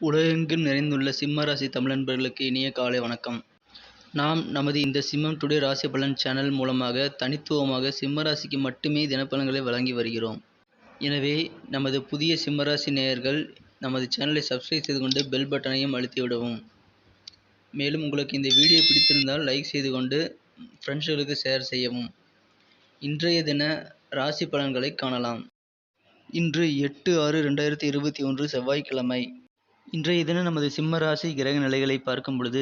உலகெங்கும் நிறைந்துள்ள சிம்ம ராசி தமிழ் நண்பர்களுக்கு இனிய காலை வணக்கம். நாம் நமது இந்த சிம்மம் டுடே ராசி பலன் சேனல் மூலமாக தனித்துவமாக சிம்ம ராசிக்கு மட்டுமே தினப்பலன்களை வழங்கி வருகிறோம். எனவே நமது புதிய சிம்ம ராசி நேயர்கள் நமது சேனலை சப்ஸ்கிரைப் செய்து கொண்டு பெல் பட்டனையும் அழுத்தி விடவும். மேலும் உங்களுக்கு இந்த வீடியோ பிடித்திருந்தால் லைக் செய்து கொண்டு ஃப்ரெண்ட்ஸ்களுக்கு ஷேர் செய்யவும். இன்றைய தின ராசி பலன்களை காணலாம். இன்று 8/6/2021 செவ்வாய்க்கிழமை. இன்றைய தினம் நமது சிம்ம ராசி கிரக நிலைகளை பார்க்கும் பொழுது,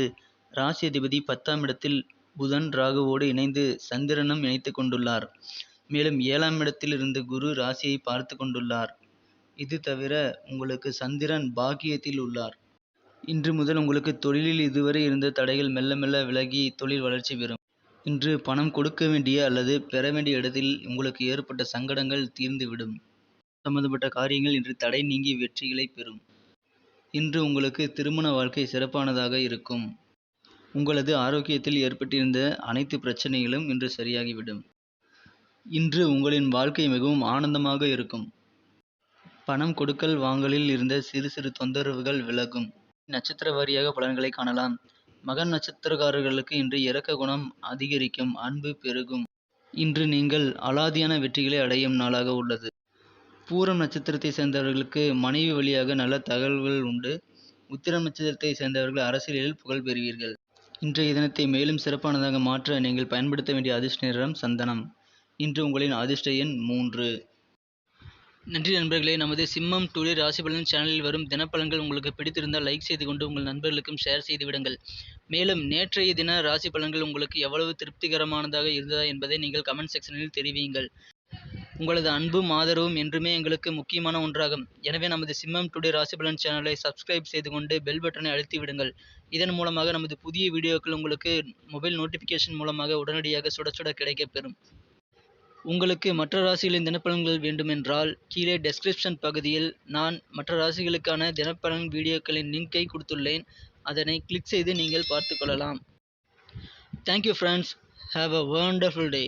ராசி அதிபதி 10ஆம் இடத்தில் புதன் ராகுவோடு இணைந்து சந்திரனும் இணைத்து கொண்டுள்ளார். மேலும் 7ஆம் இடத்தில் இருந்து குரு ராசியை பார்த்து கொண்டுள்ளார். இது தவிர உங்களுக்கு சந்திரன் பாக்கியத்தில் உள்ளார். இன்று முதல் உங்களுக்கு தொழிலில் இதுவரை இருந்த தடைகள் மெல்ல மெல்ல விலகி தொழில் வளர்ச்சி பெறும். இன்று பணம் கொடுக்க வேண்டிய அல்லது பெற வேண்டிய இடத்தில் உங்களுக்கு ஏற்பட்ட சங்கடங்கள் தீர்ந்துவிடும். சம்பந்தப்பட்ட காரியங்கள் இன்று தடை நீங்கி வெற்றிகளை பெறும். இன்று உங்களுக்கு திருமண வாழ்க்கை சிறப்பானதாக இருக்கும். உங்களது ஆரோக்கியத்தில் ஏற்பட்டிருந்த அனைத்து பிரச்சனைகளும் இன்று சரியாகிவிடும். இன்று உங்களின் வாழ்க்கை மிகவும் ஆனந்தமாக இருக்கும். பணம் கொடுக்கல் வாங்கலில் இருந்த சிறு சிறு தொந்தரவுகள் விலகும். நட்சத்திர வாரியாக பலன்களை காணலாம். மகன் நட்சத்திரக்காரர்களுக்கு இன்று இரக்க குணம் அதிகரிக்கும், அன்பு பெருகும். இன்று நீங்கள் அலாதியான வெற்றிகளை அடையும் நாளாக உள்ளது. பூரம் நட்சத்திரத்தை சேர்ந்தவர்களுக்கு மனைவி வழியாக நல்ல தகவல்கள் உண்டு. உத்திரம் நட்சத்திரத்தை சேர்ந்தவர்கள் அரசியலில் புகழ் பெறுவீர்கள். இன்றைய தினத்தை மேலும் சிறப்பானதாக மாற்ற நீங்கள் பயன்படுத்த வேண்டிய அதிர்ஷ்ட நிறம் சந்தனம். இன்று உங்களின் அதிர்ஷ்ட எண் 3. நன்றி நண்பர்களே. நமது சிம்மம் டுடே ராசி பலன் சேனலில் வரும் தினப்பலன்கள் உங்களுக்கு பிடித்திருந்தால் லைக் செய்து கொண்டு உங்கள் நண்பர்களுக்கும் ஷேர் செய்து விடுங்கள். மேலும் நேற்றைய தின ராசி பலன்கள் உங்களுக்கு எவ்வளவு திருப்திகரமானதாக இருந்ததா என்பதை நீங்கள் கமெண்ட் செக்ஷனில் தெரிவியுங்கள். உங்களது அன்பும் ஆதரவும் என்றுமே எங்களுக்கு முக்கியமான ஒன்றாகும். எனவே நமது சிம்மம் டுடே ராசி பலன் சேனலை சப்ஸ்கிரைப் செய்து கொண்டு பெல் பட்டனை அழுத்தி விடுங்கள். இதன் மூலமாக நமது புதிய வீடியோக்கள் உங்களுக்கு மொபைல் நோட்டிஃபிகேஷன் மூலமாக உடனடியாக சுட சுட கிடைக்கப்பெறும். உங்களுக்கு மற்ற ராசிகளின் தினப்பலன்கள் வேண்டுமென்றால் கீழே டெஸ்கிரிப்ஷன் பகுதியில் நான் மற்ற ராசிகளுக்கான தினப்பலன் வீடியோக்களின் லிங்கை கொடுத்துள்ளேன். அதனை கிளிக் செய்து நீங்கள் பார்த்து கொள்ளலாம். Thank you friends. Have a wonderful day.